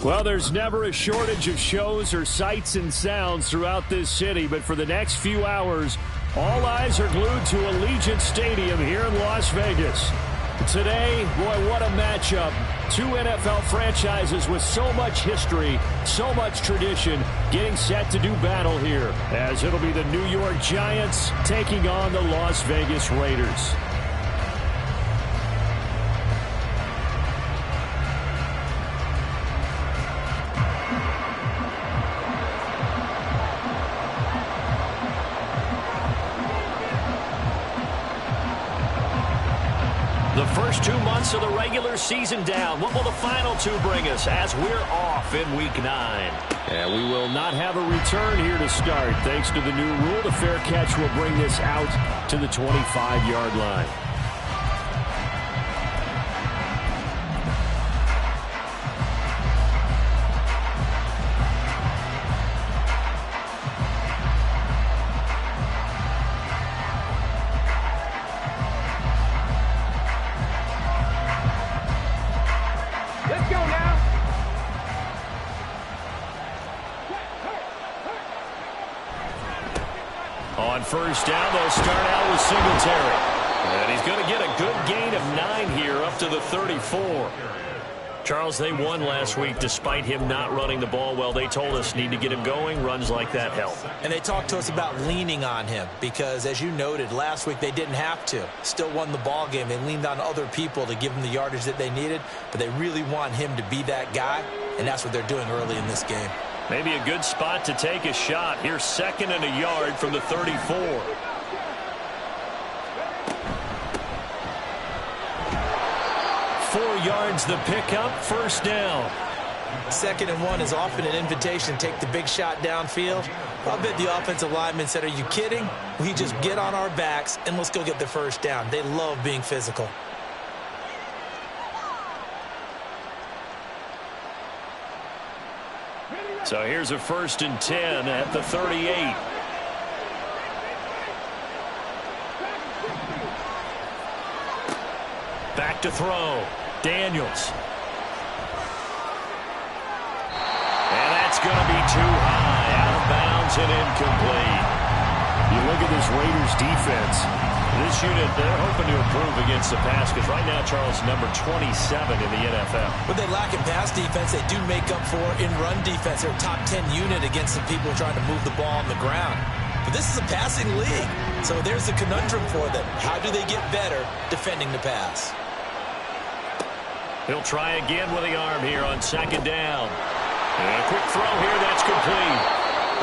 Well, there's never a shortage of shows or sights and sounds throughout this city, but for the next few hours, all eyes are glued to Allegiant Stadium here in Las Vegas. Today, boy, what a matchup. Two NFL franchises with so much history, so much tradition, getting set to do battle here, as it'll be the New York Giants taking on the Las Vegas Raiders. The first 2 months of the regular season down. What will the final two bring us as we're off in Week 9? And we will not have a return here to start. Thanks to the new rule, the fair catch will bring this out to the 25-yard line. On first down, they'll start out with Singletary. And he's going to get a good gain of 9 here up to the 34. Charles, they won last week despite him not running the ball well. They told us need to get him going. Runs like that help. And they talked to us about leaning on him because, as you noted, last week they didn't have to. Still won the ball game. They leaned on other people to give them the yardage that they needed, but they really want him to be that guy, and that's what they're doing early in this game. Maybe a good spot to take a shot. Here's 2nd and a yard from the 34. 4 yards the pickup, first down. 2nd and 1 is often an invitation to take the big shot downfield. I bet the offensive lineman said, are you kidding? We just get on our backs and let's go get the first down. They love being physical. So here's a 1st and 10 at the 38. Back to throw. Daniels. And that's going to be too high. Out of bounds and incomplete. You look at this Raiders defense. This unit, they're hoping to improve against the pass because right now, Charles, number 27 in the NFL. When they lack in pass defense, they do make up for in run defense. They're a top 10 unit against the people trying to move the ball on the ground. But this is a passing league, so there's a conundrum for them. How do they get better defending the pass? He'll try again with the arm here on 2nd down. And a quick throw here, that's complete.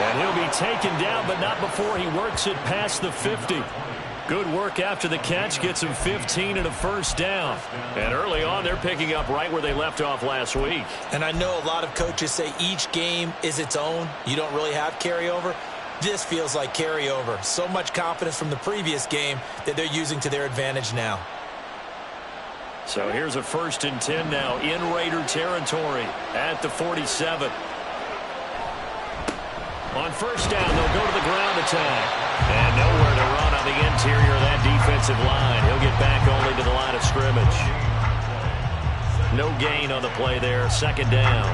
And he'll be taken down, but not before he works it past the 50. Good work after the catch, gets him 15 and a first down. And early on, they're picking up right where they left off last week. And I know a lot of coaches say each game is its own. You don't really have carryover. This feels like carryover. So much confidence from the previous game that they're using to their advantage now. So here's a 1st and 10 now in Raider territory at the 47. On first down, they'll go to the ground attack. And nowhere to run on the interior of that defensive line. He'll get back only to the line of scrimmage. No gain on the play there. 2nd down.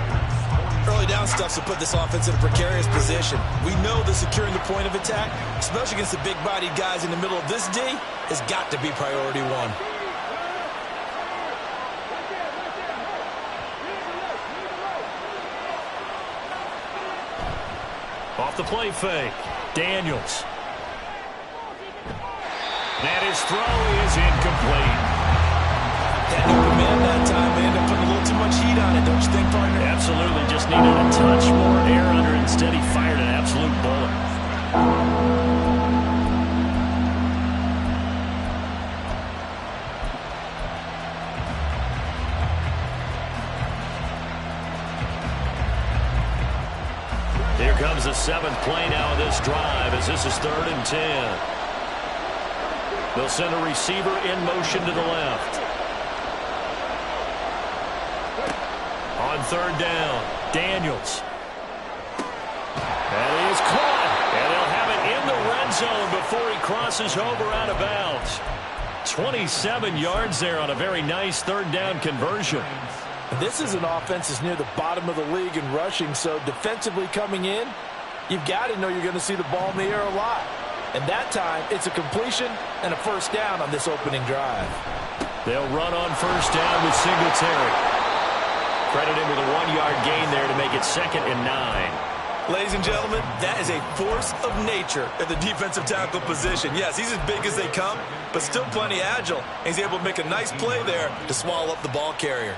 Early down stuff to put this offense in a precarious position. We know that securing the point of attack, especially against the big-bodied guys in the middle of this D, has got to be priority 1. Off the play fake. Daniels. And his throw is incomplete. That new command that time, they end up putting a little too much heat on it, don't you think, partner? Absolutely. Just needed a touch more air under it. Instead, he fired an absolute bullet. Here comes the 7th play now of this drive as this is 3rd and 10. They'll send a receiver in motion to the left. On 3rd down, Daniels. And he is caught. And they'll have it in the red zone before he crosses over out of bounds. 27 yards there on a very nice 3rd down conversion. This is an offense that's near the bottom of the league in rushing, so defensively coming in, you've got to know you're going to see the ball in the air a lot. And that time, it's a completion and a first down on this opening drive. They'll run on first down with Singletary. Credited with a 1-yard gain there to make it 2nd and 9. Ladies and gentlemen, that is a force of nature at the defensive tackle position. Yes, he's as big as they come, but still plenty agile. And he's able to make a nice play there to swallow up the ball carrier.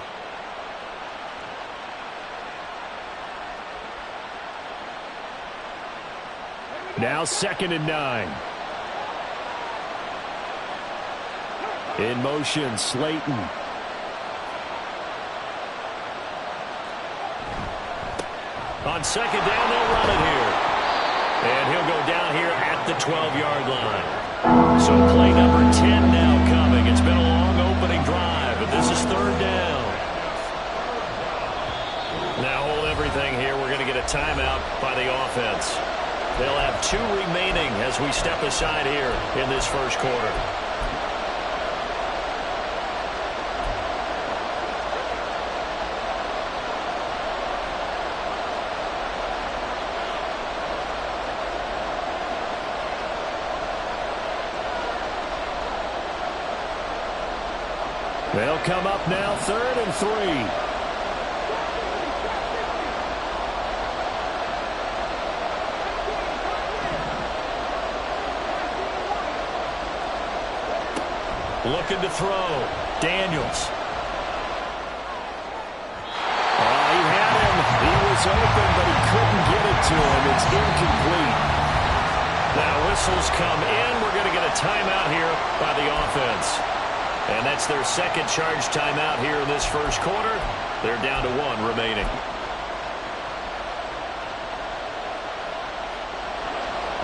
Now 2nd and 9. In motion, Slayton. On 2nd down, they'll run it here. And he'll go down here at the 12-yard line. So play number 10 now coming. It's been a long opening drive, but this is 3rd down. Now hold everything here. We're going to get a timeout by the offense. They'll have 2 remaining as we step aside here in this first quarter. They'll come up now 3rd and 3. Looking to throw. Daniels. He had him. He was open, but he couldn't get it to him. It's incomplete. Now whistles come in. We're going to get a timeout here by the offense. And that's their 2nd charge timeout here in this first quarter. They're down to 1 remaining.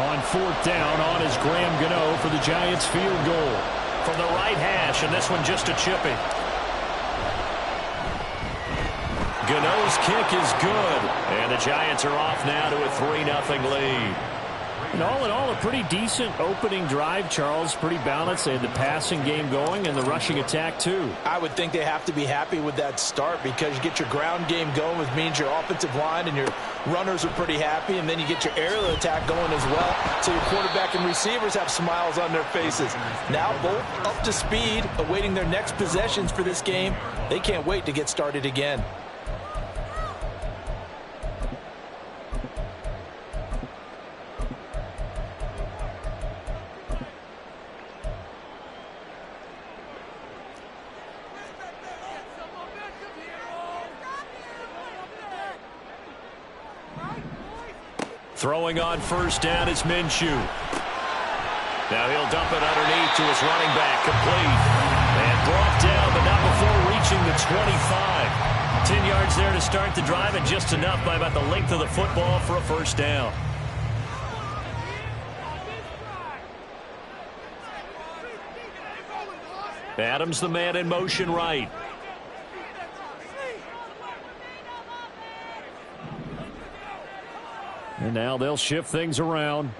On 4th down, on is Graham Gano for the Giants field goal. From the right hash, and this one just a chippy. Gano's kick is good. And the Giants are off now to a 3-0 lead. And all in all, a pretty decent opening drive, Charles. Pretty balanced. They had the passing game going and the rushing attack, too. I would think they have to be happy with that start because you get your ground game going, which means your offensive line and your runners are pretty happy, and then you get your aerial attack going as well. So your quarterback and receivers have smiles on their faces. Now both up to speed, awaiting their next possessions for this game. They can't wait to get started again. Throwing on first down is Minshew. Now he'll dump it underneath to his running back. Complete. And brought down, but not before reaching the 25. 10 yards there to start the drive, and just enough by about the length of the football for a first down. Adams, the man in motion right. And now they'll shift things around.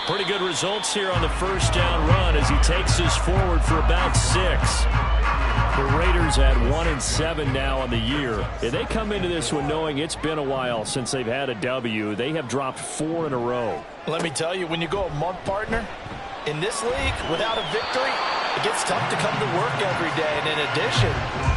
Pretty good results here on the first down run as he takes us forward for about 6. The Raiders at 1-7 now on the year. And they come into this one knowing it's been a while since they've had a W. They have dropped 4 in a row. Let me tell you, when you go a month, partner, in this league, without a victory, it gets tough to come to work every day. And in addition,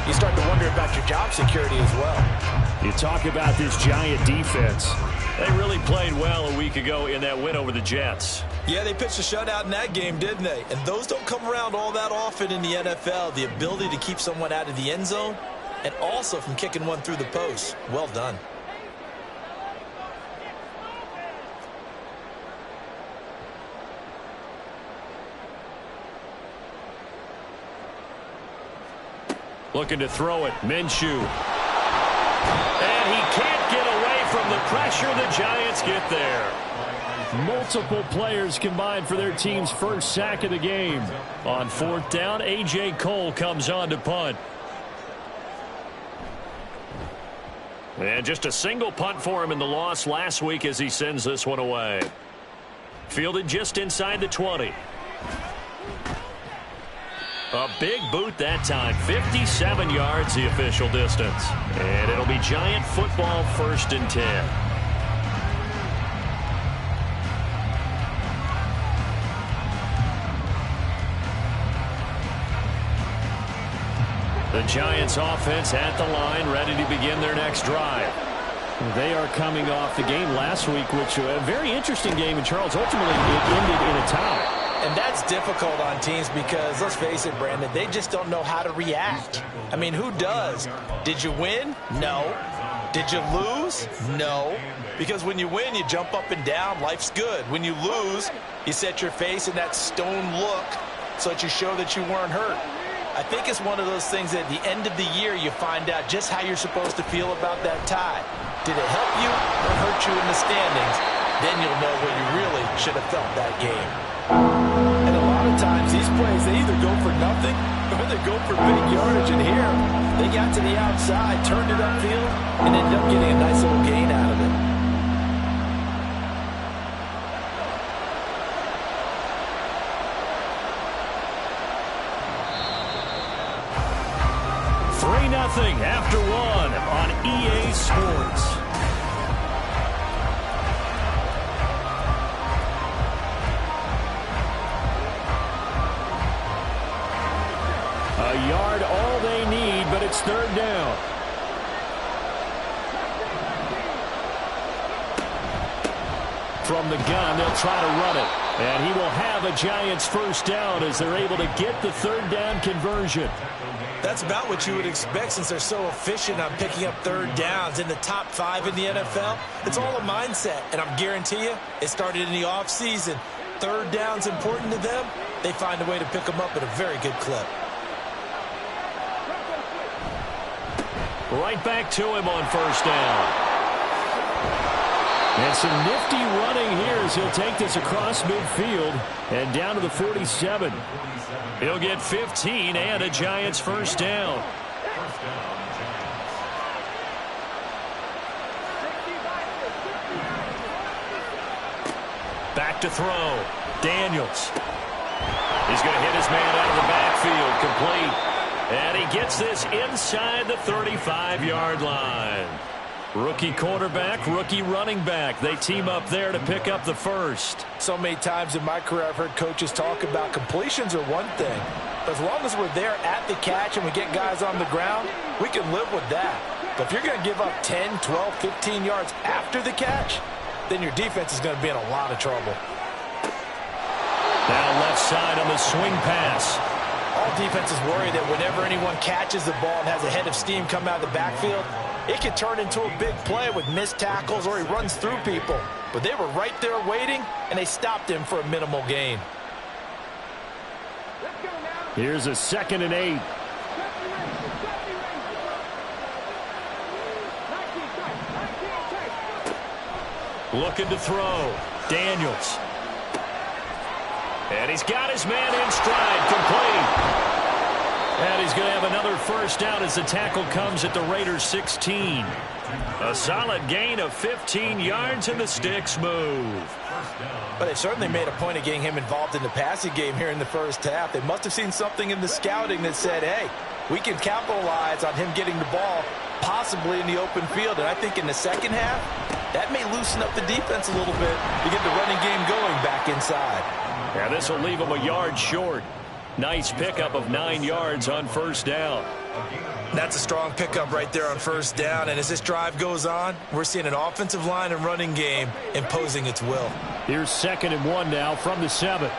you start to wonder about your job security as well. You talk about this Giant defense. They really played well a week ago in that win over the Jets. Yeah, they pitched a shutout in that game, didn't they? And those don't come around all that often in the NFL. The ability to keep someone out of the end zone and also from kicking one through the post. Well done. Looking to throw it. Minshew. And he can't get away from the pressure. The Giants get there. Multiple players combined for their team's first sack of the game. On 4th down, A.J. Cole comes on to punt. And just a single punt for him in the loss last week as he sends this one away. Fielded just inside the 20. A big boot that time. 57 yards the official distance. And it'll be Giant football, 1st and 10. The Giants offense at the line, ready to begin their next drive. They are coming off the game last week, which was a very interesting game, and Charles, ultimately it ended in a tie. And that's difficult on teams because, let's face it, Brandon, they just don't know how to react. I mean, who does? Did you win? No. Did you lose? No. Because when you win, you jump up and down. Life's good. When you lose, you set your face in that stone look so that you show that you weren't hurt. I think it's one of those things that at the end of the year you find out just how you're supposed to feel about that tie. Did it help you or hurt you in the standings? Then you'll know where you really should have felt that game. And a lot of times these plays, they either go for nothing or they go for big yardage. And here, they got to the outside, turned it upfield, and ended up getting a nice little gain out of it. 3-0 after 1 on EA Sports. A yard all they need, but it's 3rd down. From the gun, they'll try to run it. And he will have a Giants 1st down as they're able to get the 3rd down conversion. That's about what you would expect since they're so efficient on picking up 3rd downs in the top 5 in the NFL. It's all a mindset, and I'm guarantee you it started in the offseason. 3rd down's important to them. They find a way to pick them up at a very good clip. Right back to him on 1st down. And some nifty running here as he'll take this across midfield and down to the 47. He'll get 15 and a Giants 1st down. Back to throw. Daniels. He's going to hit his man out of the backfield. Complete. And he gets this inside the 35-yard line. Rookie quarterback, rookie running back. They team up there to pick up the 1st. So many times in my career I've heard coaches talk about completions are one thing. But as long as we're there at the catch and we get guys on the ground, we can live with that. But if you're going to give up 10, 12, 15 yards after the catch, then your defense is going to be in a lot of trouble. Now left side on the swing pass. All defenses worry that whenever anyone catches the ball and has a head of steam come out of the backfield, it can turn into a big play with missed tackles or he runs through people. But they were right there waiting, and they stopped him for a minimal gain. Here's a 2nd and 8. Looking to throw. Daniels. And he's got his man in stride. Complete. And he's going to have another 1st down as the tackle comes at the Raiders' 16. A solid gain of 15 yards, and the sticks move. But they certainly made a point of getting him involved in the passing game here in the 1st half. They must have seen something in the scouting that said, hey, we can capitalize on him getting the ball possibly in the open field. And I think in the 2nd half, that may loosen up the defense a little bit to get the running game going back inside. Yeah, this will leave him a yard short. Nice pickup of 9 yards on 1st down. That's a strong pickup right there on 1st down. And as this drive goes on, we're seeing an offensive line and running game imposing its will. Here's 2nd and 1 now from the 7.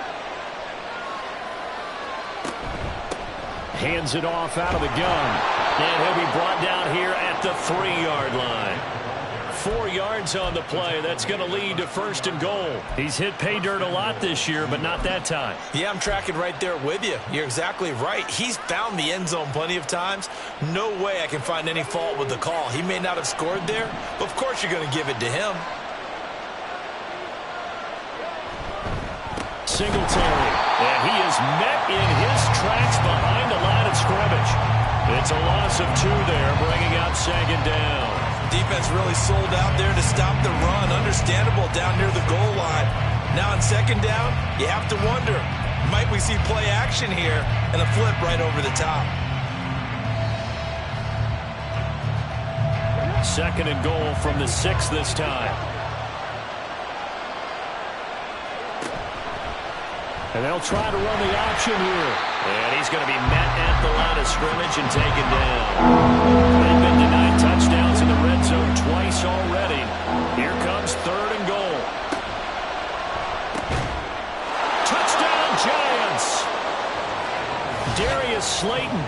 Hands it off out of the gun. And he'll be brought down here at the 3-yard line. 4 yards on the play. That's going to lead to 1st and goal. He's hit pay dirt a lot this year, but not that time. Yeah, I'm tracking right there with you. You're exactly right. He's found the end zone plenty of times. No way I can find any fault with the call. He may not have scored there, but of course you're going to give it to him. Singletary. And he is met in his tracks behind the line of scrimmage. It's a loss of 2 there, bringing out 2nd down. Defense really sold out there to stop the run. Understandable down near the goal line. Now on second down, you have to wonder, might we see play action here and a flip right over the top? Second and goal from the 6 this time. And they'll try to run the option here. And he's going to be met at the line of scrimmage and taken down. They've been denied touchdowns in the red zone twice already. Here comes third and goal. Touchdown, Giants! Darius Slayton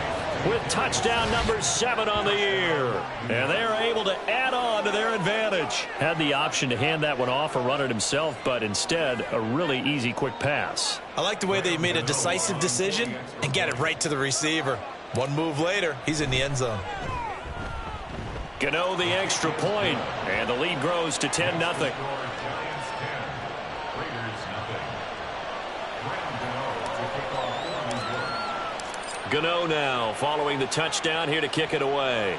with touchdown number 7 on the year. And they're able to add on to their advantage. Had the option to hand that one off or run it himself, but instead, a really easy quick pass. I like the way they made a decisive decision and get it right to the receiver. One move later, he's in the end zone. Gano the extra point, and the lead grows to 10-0. Gano now following the touchdown here to kick it away.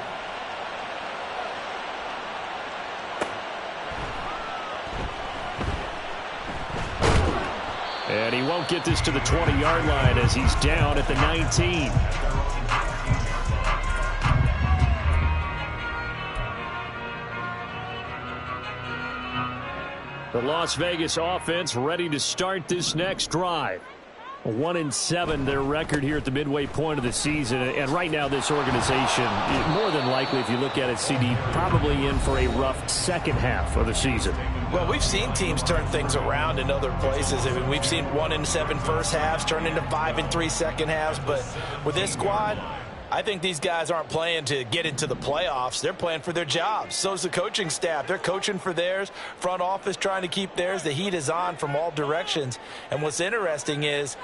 And he won't get this to the 20-yard line as he's down at the 19. The Las Vegas offense ready to start this next drive. 1-7 their record here at the midway point of the season, and right now this organization, more than likely if you look at it, CD, probably in for a rough second half of the season. Well, we've seen teams turn things around in other places. I mean, we've seen 1-7 first halves turn into 5-3 second halves, but with this squad, I think these guys aren't playing to get into the playoffs. They're playing for their jobs. So's the coaching staff. They're coaching for theirs. Front office trying to keep theirs. The heat is on from all directions. And what's interesting is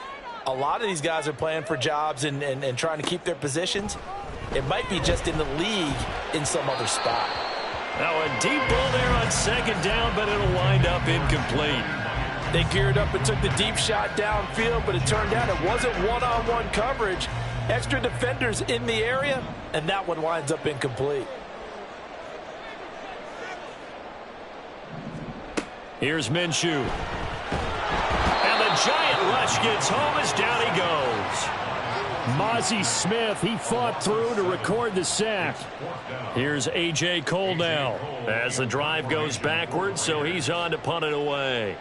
a lot of these guys are playing for jobs and trying to keep their positions. It might be just in the league in some other spot. Now a deep ball there on second down, but it'll wind up incomplete. They geared up and took the deep shot downfield, but it turned out it wasn't one-on-one coverage. Extra defenders in the area, and that one winds up incomplete. Here's Minshew. And the giant rush gets home as down he goes. Mozzie Smith, he fought through to record the sack. Here's A.J. Cole now as the drive goes backwards, so he's on to punt it away.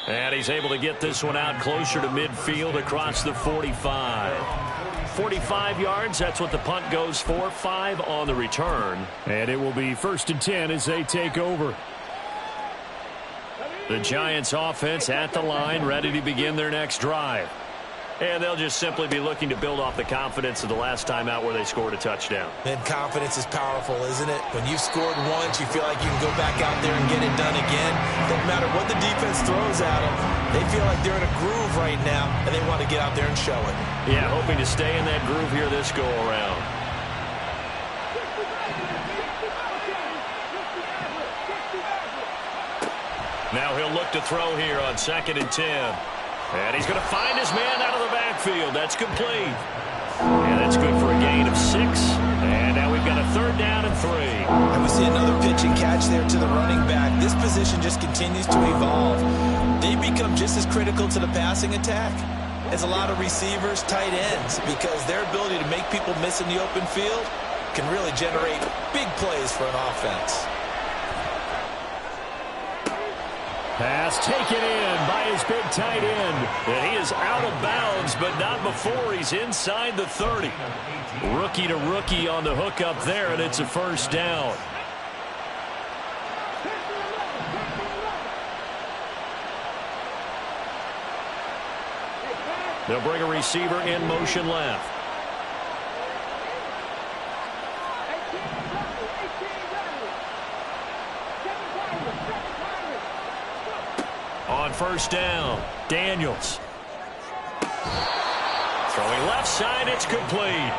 And he's able to get this one out closer to midfield across the 45. 45 yards, that's what the punt goes for. 5 on the return. And it will be 1st and 10 as they take over. The Giants offense at the line, ready to begin their next drive. And they'll just simply be looking to build off the confidence of the last time out where they scored a touchdown. And confidence is powerful, isn't it? When you've scored once, you feel like you can go back out there and get it done again. Doesn't matter what the defense throws at them. They feel like they're in a groove right now, and they want to get out there and show it. Yeah, hoping to stay in that groove here this go-around. Now he'll look to throw here on 2nd and 10. And he's going to find his man out of the backfield. That's complete. And that's good for a gain of 6. And now we've got a 3rd down and 3. And we see another pitch and catch there to the running back. This position just continues to evolve. They become just as critical to the passing attack as a lot of receivers, tight ends, because their ability to make people miss in the open field can really generate big plays for an offense. Pass taken in by his big tight end. And he is out of bounds, but not before he's inside the 30. Rookie to rookie on the hook up there, and it's a 1st down. They'll bring a receiver in motion left. On 1st down, Daniels. Throwing left side, it's complete.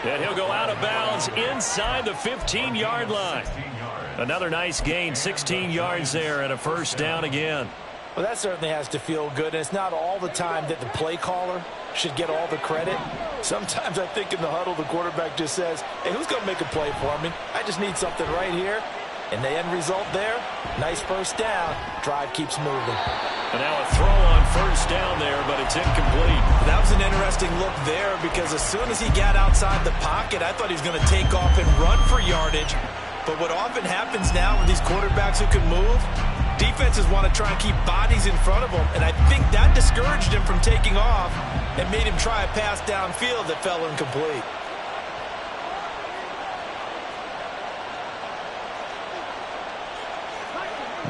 And he'll go out of bounds inside the 15-yard line. Another nice gain, 16 yards there, and a 1st down again. Well, that certainly has to feel good, and it's not all the time that the play caller should get all the credit. Sometimes I think in the huddle, the quarterback just says, hey, who's going to make a play for me? I just need something right here. And the end result there, nice first down. Drive keeps moving. And now a throw on first down there, but it's incomplete. That was an interesting look there because as soon as he got outside the pocket, I thought he was going to take off and run for yardage. But what often happens now with these quarterbacks who can move, defenses want to try and keep bodies in front of them, and I think that discouraged him from taking off and made him try a pass downfield that fell incomplete.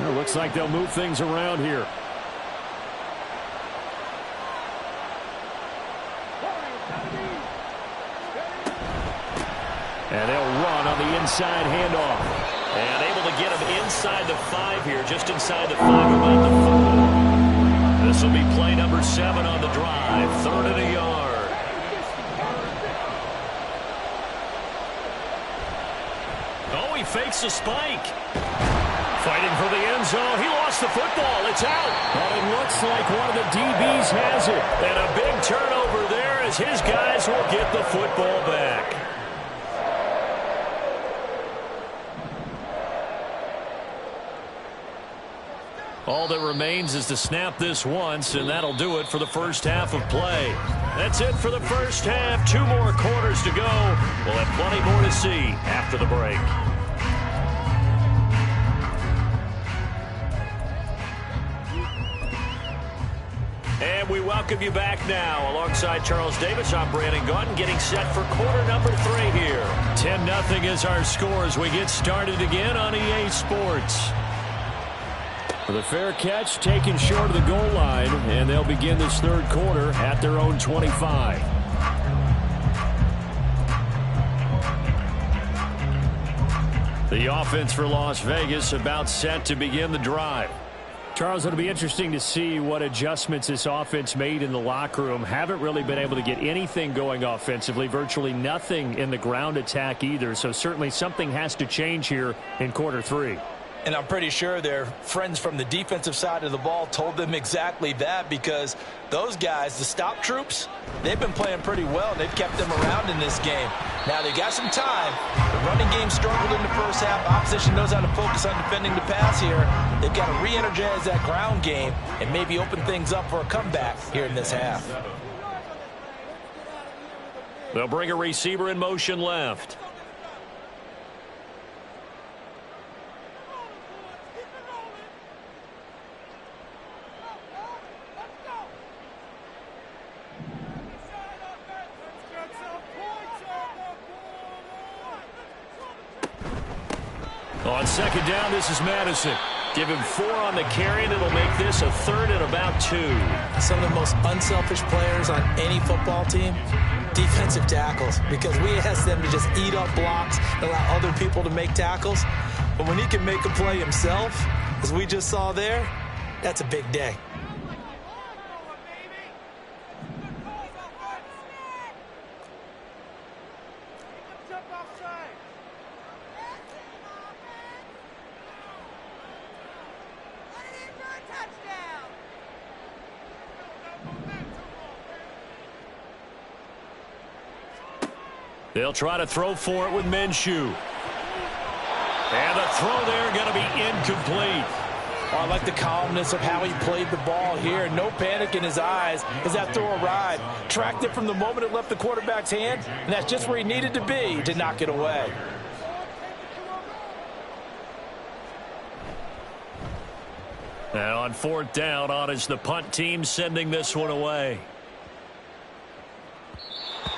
It looks like they'll move things around here. And they'll run on the inside handoff. And able to get him inside the 5 here, just inside the 5, about the 4. This will be play number 7 on the drive, 3rd and a yard. Oh, he fakes a spike. Fighting for the end zone. He lost the football. It's out. But it looks like one of the DBs has it. And a big turnover there as his guys will get the football back. All that remains is to snap this once, and that'll do it for the first half of play. That's it for the first half. 2 more quarters to go. We'll have plenty more to see after the break. And we welcome you back now. Alongside Charles Davis, I'm Brandon Gunn, getting set for quarter number 3 here. 10-0 is our score as we get started again on EA Sports. With a fair catch taken short of the goal line, and they'll begin this 3rd quarter at their own 25. The offense for Las Vegas about set to begin the drive. Charles, it'll be interesting to see what adjustments this offense made in the locker room. Haven't really been able to get anything going offensively, virtually nothing in the ground attack either. So certainly something has to change here in quarter 3. And I'm pretty sure their friends from the defensive side of the ball told them exactly that, because those guys, the stop troops, they've been playing pretty well, and they've kept them around in this game. Now, they got some time. The running game struggled in the first half. Opposition knows how to focus on defending the pass here. They've got to re-energize that ground game and maybe open things up for a comeback here in this half. They'll bring a receiver in motion left. On 2nd down, this is Madison. Give him 4 on the carry, and it'll make this a 3rd and about 2. Some of the most unselfish players on any football team, defensive tackles, because we ask them to just eat up blocks and allow other people to make tackles. But when he can make a play himself, as we just saw there, that's a big day. They'll try to throw for it with Minshew. And the throw there going to be incomplete. Oh, I like the calmness of how he played the ball here. No panic in his eyes as that throw arrived. Tracked it from the moment it left the quarterback's hand, and that's just where he needed to be to knock it away. Now on 4th down, on is the punt team sending this one away.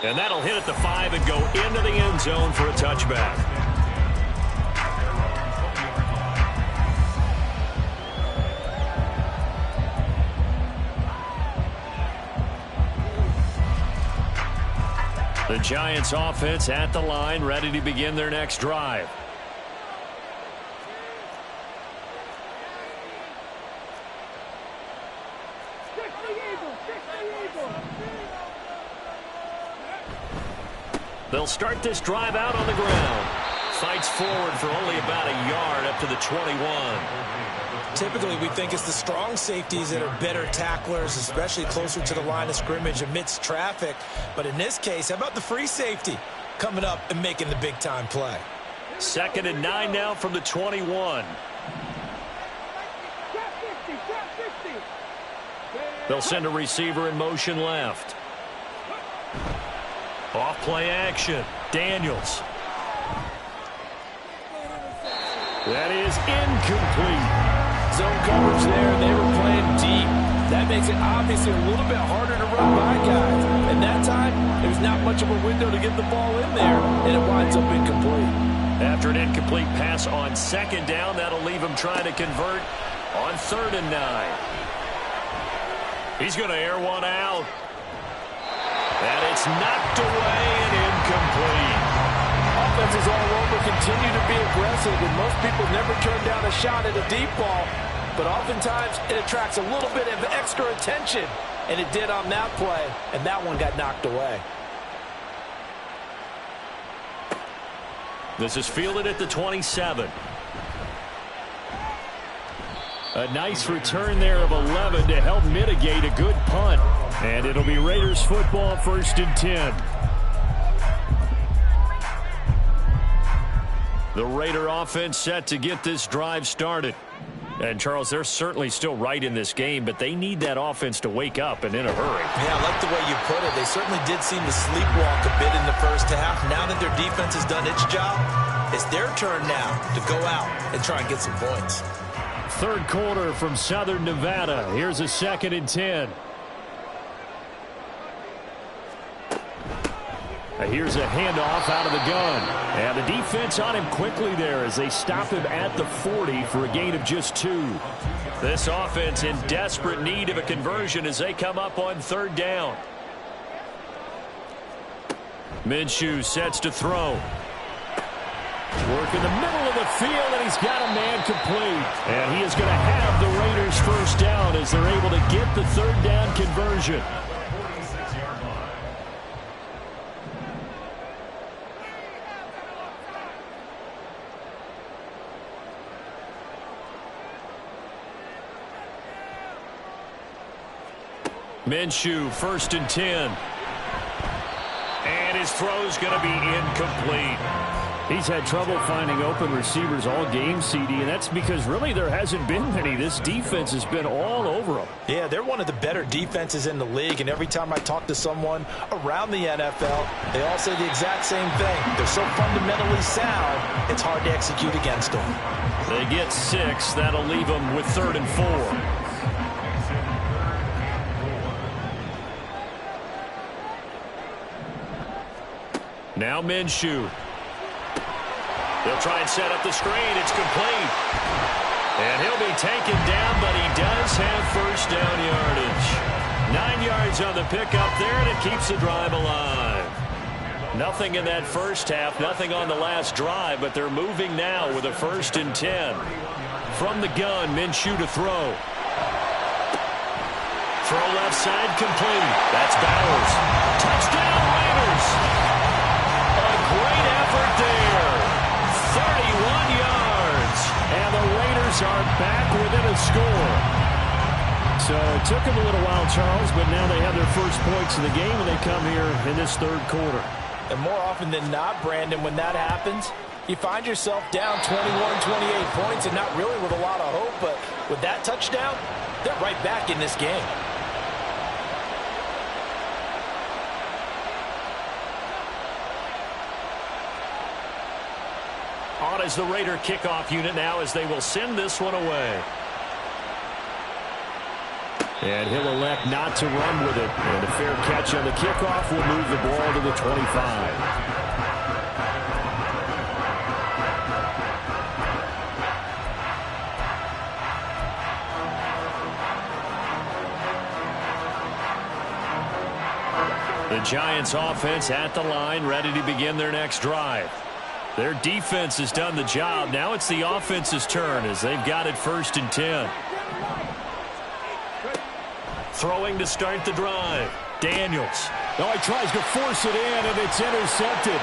And that'll hit at the 5 and go into the end zone for a touchback. The Giants offense at the line, ready to begin their next drive. They'll start this drive out on the ground. fights forward for only about a yard up to the 21. Typically, we think it's the strong safeties that are better tacklers, especially closer to the line of scrimmage amidst traffic. But in this case, how about the free safety coming up and making the big-time play? 2nd and 9 now from the 21. They'll send a receiver in motion left. Off play action. Daniels. That is incomplete. Zone coverage there. They were playing deep. That makes it obviously a little bit harder to run by guys. And that time, there's not much of a window to get the ball in there, and it winds up incomplete. After an incomplete pass on 2nd down, that'll leave him trying to convert on 3rd and 9. He's going to air one out. And it's knocked away and incomplete. Offenses all over continue to be aggressive, and most people never turn down a shot at a deep ball. But oftentimes, it attracts a little bit of extra attention. And it did on that play, and that one got knocked away. This is fielded at the 27. A nice return there of 11 to help mitigate a good punt. And it'll be Raiders football, 1st and 10. The Raider offense set to get this drive started. And, Charles, they're certainly still right in this game, but they need that offense to wake up and in a hurry. Yeah, I like the way you put it. They certainly did seem to sleepwalk a bit in the first half. Now that their defense has done its job, it's their turn now to go out and try and get some points. 3rd quarter from Southern Nevada. Here's a 2nd and 10. Here's a handoff out of the gun. And the defense on him quickly there as they stop him at the 40 for a gain of just 2. This offense in desperate need of a conversion as they come up on 3rd down. Minshew sets to throw. Work in the middle of the field, and he's got a man complete. And he is going to have the Raiders 1st down as they're able to get the 3rd down conversion. Minshew, 1st and 10. And his throw's going to be incomplete. He's had trouble finding open receivers all game, CD, and that's because really there hasn't been many. This defense has been all over them. Yeah, they're one of the better defenses in the league, and every time I talk to someone around the NFL, they all say the exact same thing. They're so fundamentally sound, it's hard to execute against them. They get 6. That'll leave them with 3rd and 4. Now Minshew. They'll try and set up the screen. It's complete. And he'll be taken down, but he does have 1st down yardage. 9 yards on the pickup there, and it keeps the drive alive. Nothing in that first half, nothing on the last drive, but they're moving now with a 1st and 10. From the gun, Minshew to throw. Throw left side complete. That's Bowers. Touchdown Raiders. A great effort there. 31 yards. And the Raiders are back within a score. So it took them a little while, Charles, but now they have their first points of the game, and they come here in this 3rd quarter. And more often than not, Brandon, when that happens, you find yourself down 21, 28 points, and not really with a lot of hope, but with that touchdown, they're right back in this game. On as the Raider kickoff unit now as they will send this one away. And he'll elect not to run with it. And a fair catch on the kickoff will move the ball to the 25. The Giants offense at the line, ready to begin their next drive. Their defense has done the job. Now it's the offense's turn as they've got it 1st and 10. Throwing to start the drive. Daniels. Oh, he tries to force it in, and it's intercepted.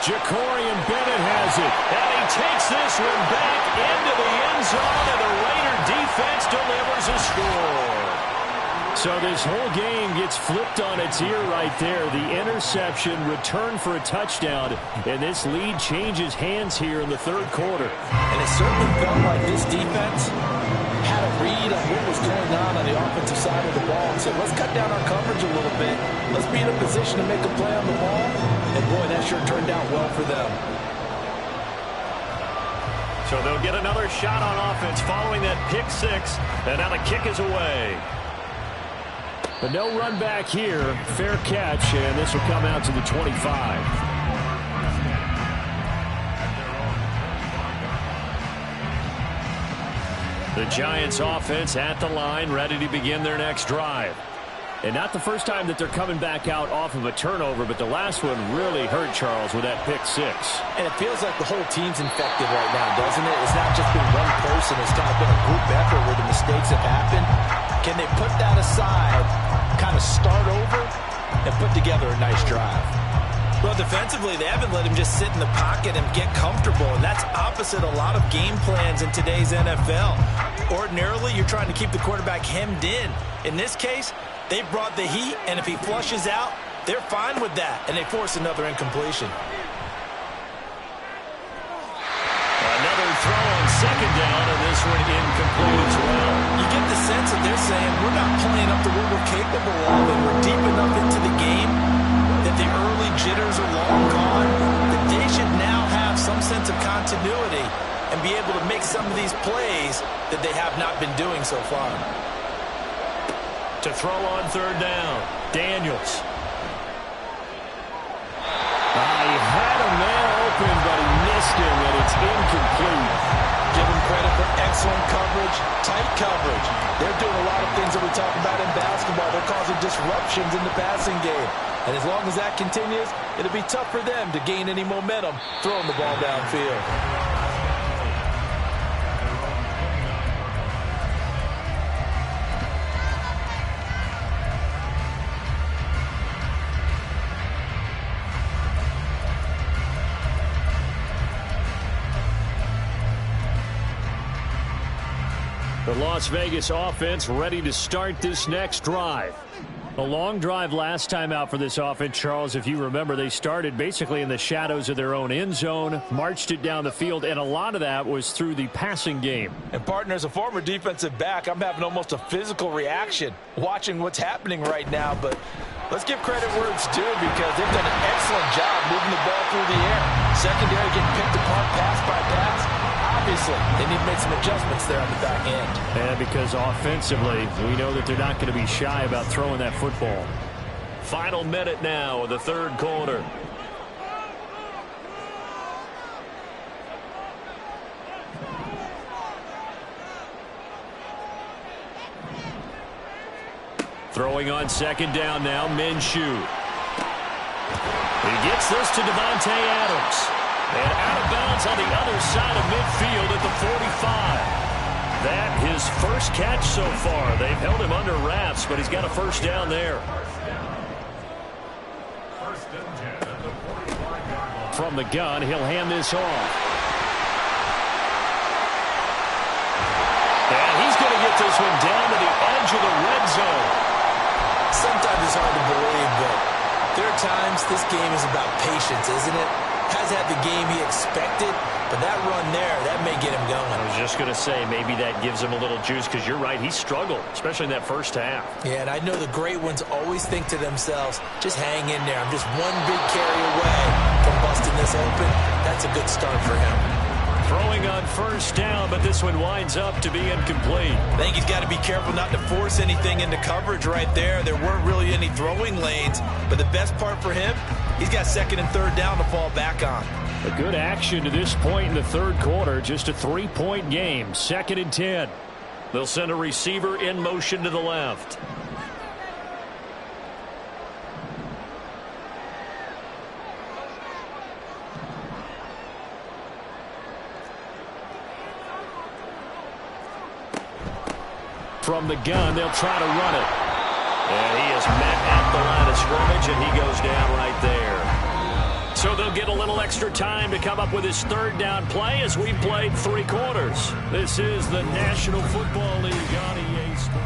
Jacorian Bennett has it. And he takes this one back into the end zone, and the Raider defense delivers a score. So this whole game gets flipped on its ear right there. The interception, return for a touchdown, and this lead changes hands here in the third quarter. And it certainly felt like this defense had a read on what was going on the offensive side of the ball and said, let's cut down our coverage a little bit. Let's be in a position to make a play on the ball. And boy, that sure turned out well for them. So they'll get another shot on offense following that pick six. And now the kick is away. But no run back here. Fair catch, and this will come out to the 25. The Giants offense at the line, ready to begin their next drive. And not the first time that they're coming back out off of a turnover, but the last one really hurt Charles with that pick six. And it feels like the whole team's infected right now, doesn't it? It's not just been one person. It's kind of been a group effort where the mistakes have happened. Can they put that aside, kind of start over, and put together a nice drive? Well, defensively, they haven't let him just sit in the pocket and get comfortable, and that's opposite a lot of game plans in today's NFL. Ordinarily, you're trying to keep the quarterback hemmed in. In this case, they brought the heat, and if he flushes out, they're fine with that, and they force another incompletion. Another throw on second down, and this one incomplete as well. You get the sense that they're saying, we're not playing up to what we're capable of, and we're deep enough into the game that the early jitters are long gone, that they should now have some sense of continuity and be able to make some of these plays that they have not been doing so far. To throw on third down, Daniels. He had a man open, but he missed him, and it's incomplete. Give him credit for excellent coverage, tight coverage. They're doing a lot of things that we talk about in basketball. They're causing disruptions in the passing game. And as long as that continues, it'll be tough for them to gain any momentum throwing the ball downfield. The Las Vegas offense ready to start this next drive. A long drive last time out for this offense, Charles. If you remember, they started basically in the shadows of their own end zone, marched it down the field, and a lot of that was through the passing game. And, partner, as a former defensive back, I'm having almost a physical reaction watching what's happening right now. But let's give credit where it's due because they've done an excellent job moving the ball through the air. Secondary getting picked apart pass by pass. Obviously, they need to make some adjustments there on the back end. And because offensively, we know that they're not going to be shy about throwing that football. Final minute now of the third quarter. Throwing on second down now, Minshew. He gets this to Devontae Adams. And out of bounds on the other side of midfield at the 45. That his first catch so far. They've held him under wraps, but he's got a first down there. From the gun, he'll hand this off. And he's going to get this one down to the edge of the red zone. Sometimes it's hard to believe, but there are times this game is about patience, isn't it? Has had the game he expected, but that run there, that may get him going. I was just going to say, maybe that gives him a little juice, because you're right, he struggled, especially in that first half. Yeah, and I know the great ones always think to themselves, just hang in there. I'm just one big carry away from busting this open. That's a good start for him. Throwing on first down, but this one winds up to be incomplete. I think he's got to be careful not to force anything into coverage right there. There weren't really any throwing lanes, but the best part for him, he's got second and third down to fall back on. A good action to this point in the third quarter. Just a 3-point game. 2nd and 10. They'll send a receiver in motion to the left. From the gun, they'll try to run it. And he is met at the line of scrimmage, and he goes down right there. So they'll get a little extra time to come up with his third down play as we've played 3 quarters. This is the National Football League on EA Sports.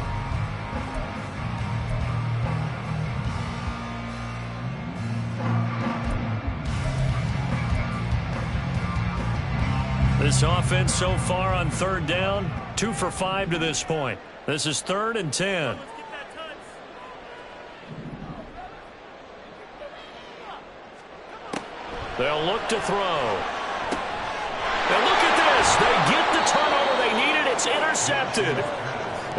This offense so far on third down, 2 for 5 to this point. This is 3rd and 10. They'll look to throw. And look at this. They get the turnover they needed. It's intercepted.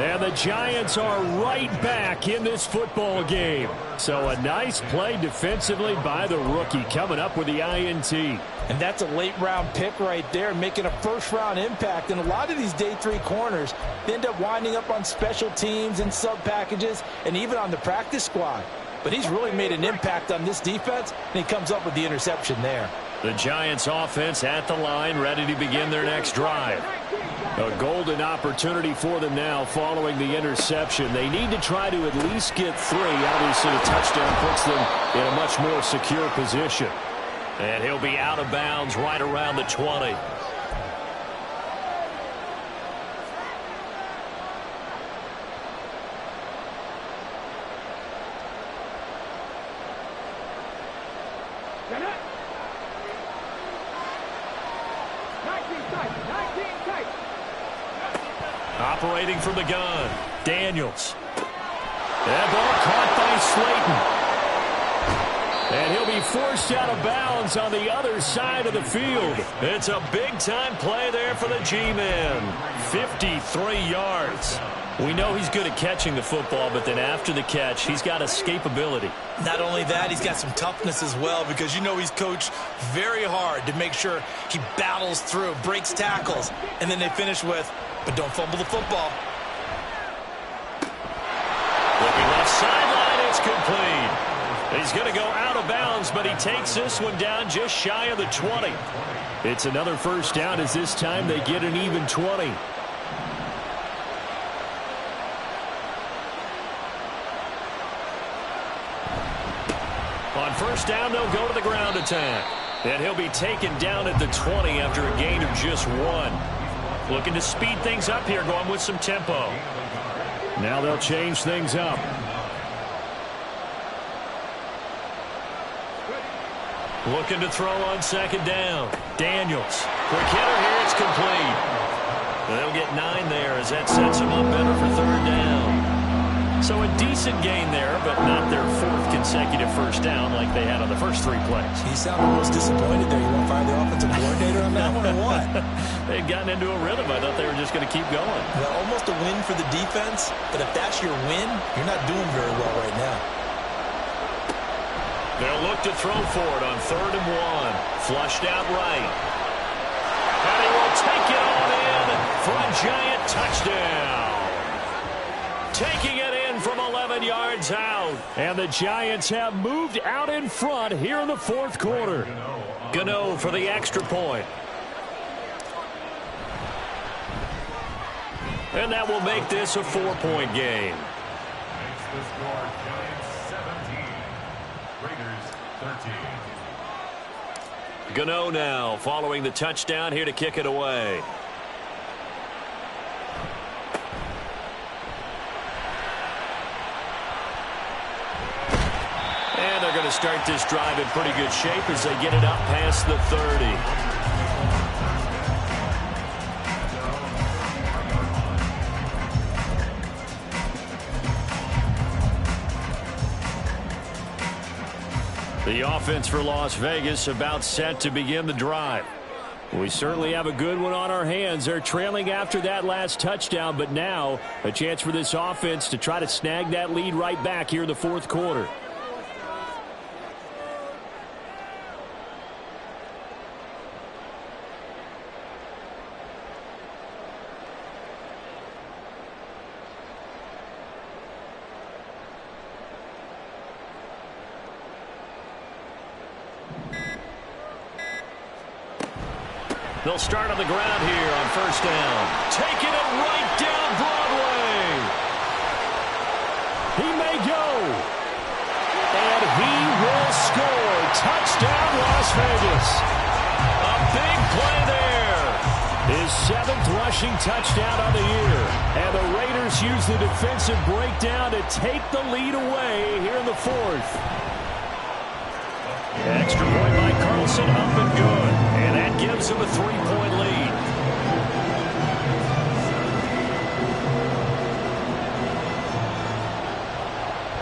And the Giants are right back in this football game. So a nice play defensively by the rookie coming up with the INT. And that's a late-round pick right there, making a first-round impact. And a lot of these day 3 corners, they end up winding up on special teams and sub-packages and even on the practice squad. But he's really made an impact on this defense, and he comes up with the interception there. The Giants offense at the line, ready to begin their next drive. A golden opportunity for them now following the interception. They need to try to at least get 3. Obviously, a touchdown puts them in a much more secure position. And he'll be out of bounds right around the 20. Operating from the gun, Daniels. That ball caught by Slayton. And he'll be forced out of bounds on the other side of the field. It's a big-time play there for the G-men. 53 yards. We know he's good at catching the football, but then after the catch, he's got escapability. Not only that, he's got some toughness as well, because you know he's coached very hard to make sure he battles through, breaks tackles, and then they finish with, but don't fumble the football. Looking left sideline, it's complete. He's going to go out of bounds, but he takes this one down just shy of the 20. It's another first down as this time they get an even 20. On first down, they'll go to the ground attack. And he'll be taken down at the 20 after a gain of just 1. Looking to speed things up here, going with some tempo. Now they'll change things up. Looking to throw on second down. Daniels. Quick hitter here, it's complete. They'll get 9 there as that sets them up better for third down. So a decent gain there, but not their 4th consecutive first down like they had on the first 3 plays. He sounded almost disappointed there. You want to fire the offensive coordinator on that one or what? They'd gotten into a rhythm. I thought they were just going to keep going. Well, almost a win for the defense, but if that's your win, you're not doing very well right now. They'll look to throw for it on 3rd and 1. Flushed out right. And he will take it on in for a Giant touchdown. Taking it in from 11 yards out. And the Giants have moved out in front here in the 4th quarter. Gano for the extra point. And that will make this a 4-point game. Gano now following the touchdown here to kick it away. And they're going to start this drive in pretty good shape as they get it up past the 30. The offense for Las Vegas about set to begin the drive. We certainly have a good one on our hands. They're trailing after that last touchdown, but now a chance for this offense to try to snag that lead right back here in the 4th quarter. They'll start on the ground here on first down. Taking it right down Broadway. He may go. And he will score. Touchdown, Las Vegas. A big play there. His 7th rushing touchdown on the year. And the Raiders use the defensive breakdown to take the lead away here in the 4th. Extra point by Carlson, up and good. And that gives him a 3-point lead.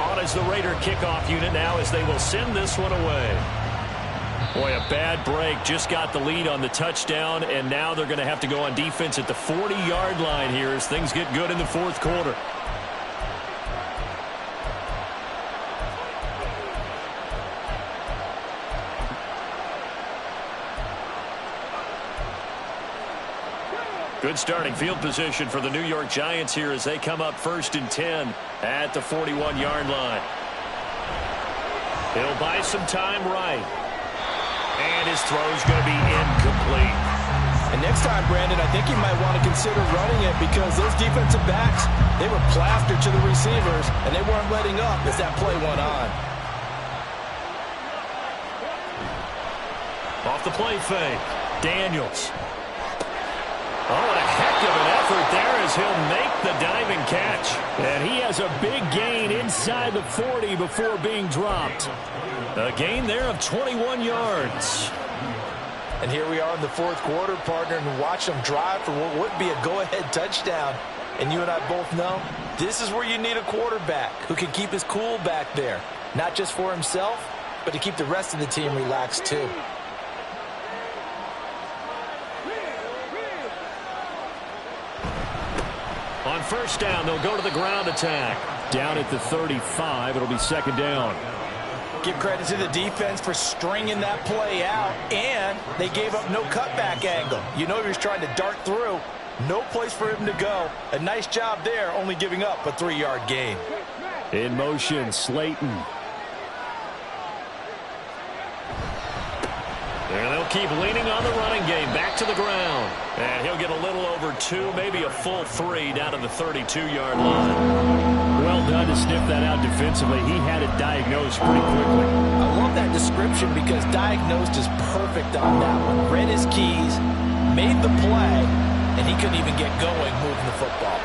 On as the Raider kickoff unit now as they will send this one away. Boy, a bad break. Just got the lead on the touchdown, and now they're going to have to go on defense at the 40-yard line here as things get good in the 4th quarter. Good starting field position for the New York Giants here as they come up 1st and 10 at the 41-yard line. He'll buy some time right. And his throw's going to be incomplete. And next time, Brandon, I think you might want to consider running it because those defensive backs, they were plastered to the receivers, and they weren't letting up as that play went on. Off the play fake, Daniels. Oh, a heck of an effort there as he'll make the diving catch. And he has a big gain inside the 40 before being dropped. A gain there of 21 yards. And here we are in the 4th quarter, partner, and watch them drive for what would be a go-ahead touchdown. And you and I both know this is where you need a quarterback who can keep his cool back there. Not just for himself, but to keep the rest of the team relaxed too. On 1st down, they'll go to the ground attack. Down at the 35, it'll be 2nd down. Give credit to the defense for stringing that play out, and they gave up no cutback angle. You know he was trying to dart through. No place for him to go. A nice job there, only giving up a 3-yard gain. In motion, Slayton. And they'll keep leaning on the running game. Back to the ground. And he'll get a little over 2, maybe a full 3 down to the 32-yard line. Well done to sniff that out defensively. He had it diagnosed pretty quickly. I love that description because diagnosed is perfect on that one. Read his keys, made the play, and he couldn't even get going moving the football.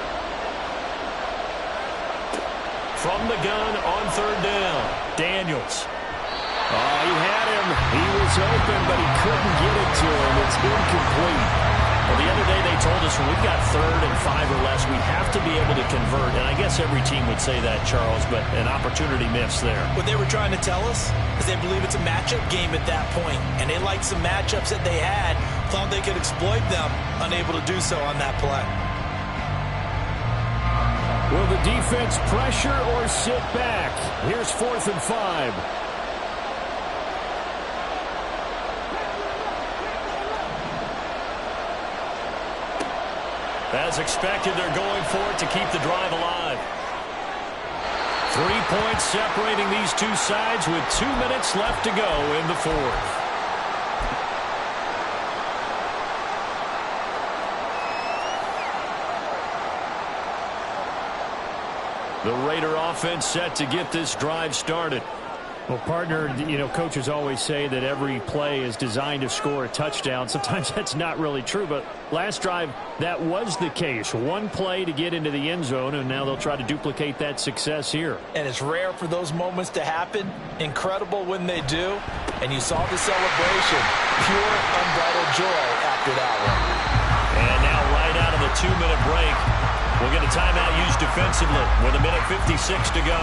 From the gun on 3rd down, Daniels. Oh, he had him. He was open, but he couldn't get it to him. It's incomplete. Well, the other day they told us when we've got 3rd and 5 or less, we have to be able to convert. And I guess every team would say that, Charles, but an opportunity missed there. What they were trying to tell us is they believe it's a matchup game at that point, and they liked some matchups that they had, thought they could exploit them, unable to do so on that play. Will the defense pressure or sit back? Here's 4th and 5. As expected, they're going for it to keep the drive alive. 3 points separating these two sides with 2 minutes left to go in the 4th. The Raider offense set to get this drive started. Well, partner, you know, coaches always say that every play is designed to score a touchdown. Sometimes that's not really true, but last drive, that was the case. One play to get into the end zone, and now they'll try to duplicate that success here. And it's rare for those moments to happen. Incredible when they do. And you saw the celebration. Pure, unbridled joy after that one. And now right out of the 2-minute break, we'll get a timeout used defensively with 1:56 to go.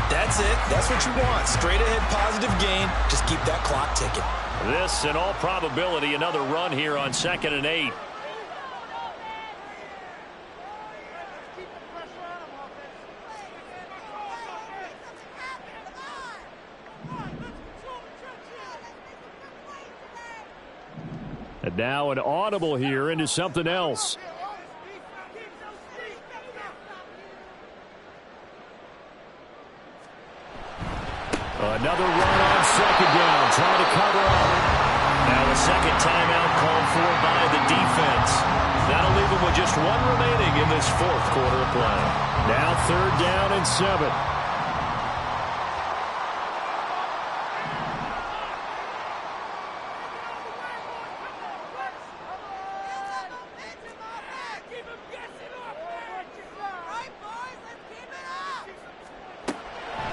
That's it. That's what you want. Straight ahead positive gain. Just keep that clock ticking. This, in all probability, another run here on 2nd and 8. And now an audible here into something else. Another run on 2nd down, trying to cover up. Now a second timeout called for by the defense. That'll leave them with just 1 remaining in this 4th quarter of play. Now 3rd down and 7.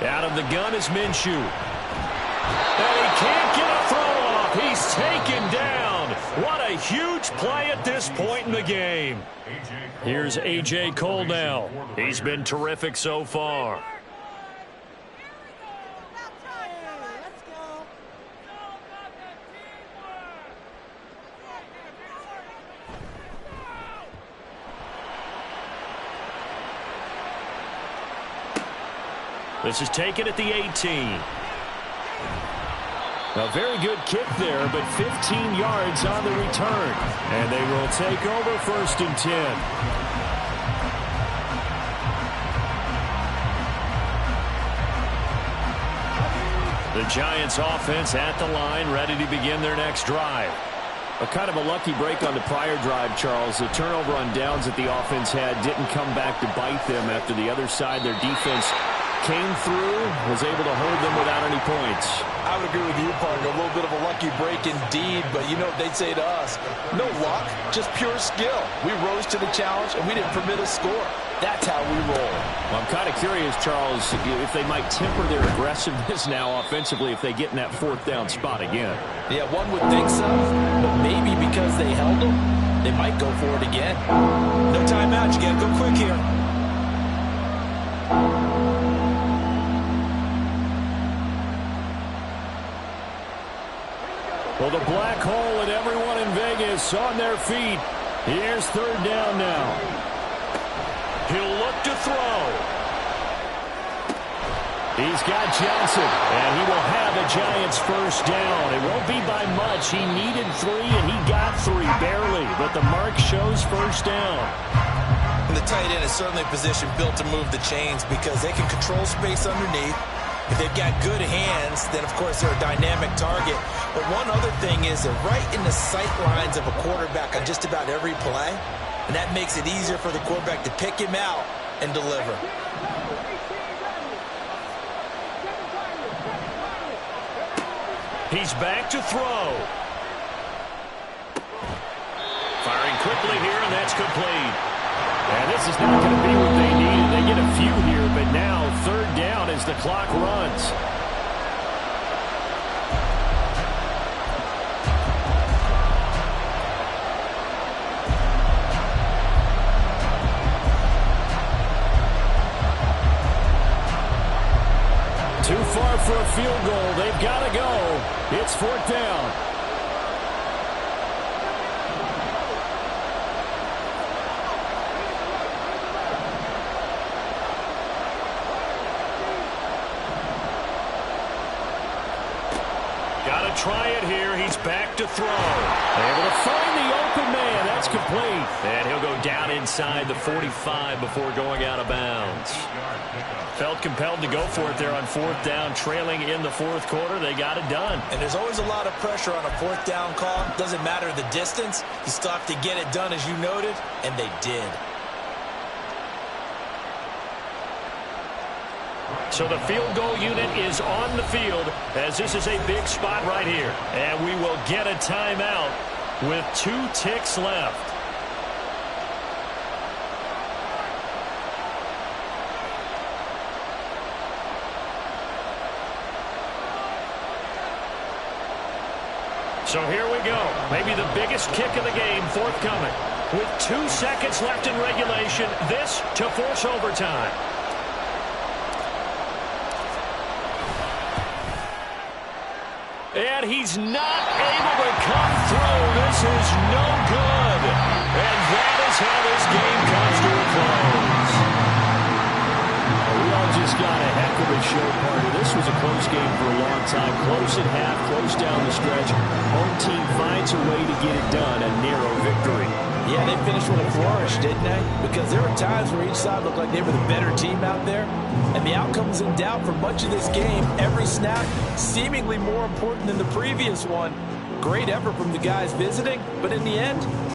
Out of the gun is Minshew. And he can't get a throw off. He's taken down. What a huge play at this point in the game. Here's A.J. Cole now. He's been terrific so far. This is taken at the 18. A very good kick there, but 15 yards on the return. And they will take over 1st and 10. The Giants offense at the line, ready to begin their next drive. A kind of a lucky break on the prior drive, Charles. The turnover on downs that the offense had didn't come back to bite them after the other side. Their defense came through, was able to hold them without any points. I would agree with you, partner. A little bit of a lucky break indeed, but you know what they'd say to us? No luck, just pure skill. We rose to the challenge, and we didn't permit a score. That's how we roll. Well, I'm kind of curious, Charles, if they might temper their aggressiveness now offensively if they get in that 4th down spot again. Yeah, one would think so, but maybe because they held them, they might go for it again. No timeout. You got to go quick here. Well, the black hole and everyone in Vegas on their feet. Here's 3rd down now. He'll look to throw. He's got Johnson, and he will have the Giants 1st down. It won't be by much. He needed 3, and he got 3, barely. But the mark shows 1st down. And the tight end is certainly a position built to move the chains because they can control space underneath. If they've got good hands, then, of course, they're a dynamic target. But one other thing is they're right in the sight lines of a quarterback on just about every play. And that makes it easier for the quarterback to pick him out and deliver. He's back to throw. Firing quickly here, and that's complete. And this is not going to be what they needed. They get a few here, but now 3rd down as the clock runs. Too far for a field goal. They've got to go. It's 4th down. Got to try it here. He's back to throw. Able to find the open man. That's complete. And he'll go down inside the 45 before going out of bounds. Felt compelled to go for it there on 4th down, trailing in the 4th quarter. They got it done. And there's always a lot of pressure on a 4th down call. Doesn't matter the distance. You still have to get it done, as you noted, and they did. So the field goal unit is on the field as this is a big spot right here. And we will get a timeout with 2 ticks left. So here we go. Maybe the biggest kick of the game forthcoming. With 2 seconds left in regulation, this to force overtime. And he's not able to come through. This is no good. And that is how this game comes to a close. We all just got a heck of a show, partner. This was a close game for a long time. Close at half, close down the stretch. Home team finds a way to get it done. A narrow victory. Yeah, they finished with a flourish, didn't they? Because there were times where each side looked like they were the better team out there. And the outcome's in doubt for much of this game. Every snap seemingly more important than the previous one. Great effort from the guys visiting, but in the end,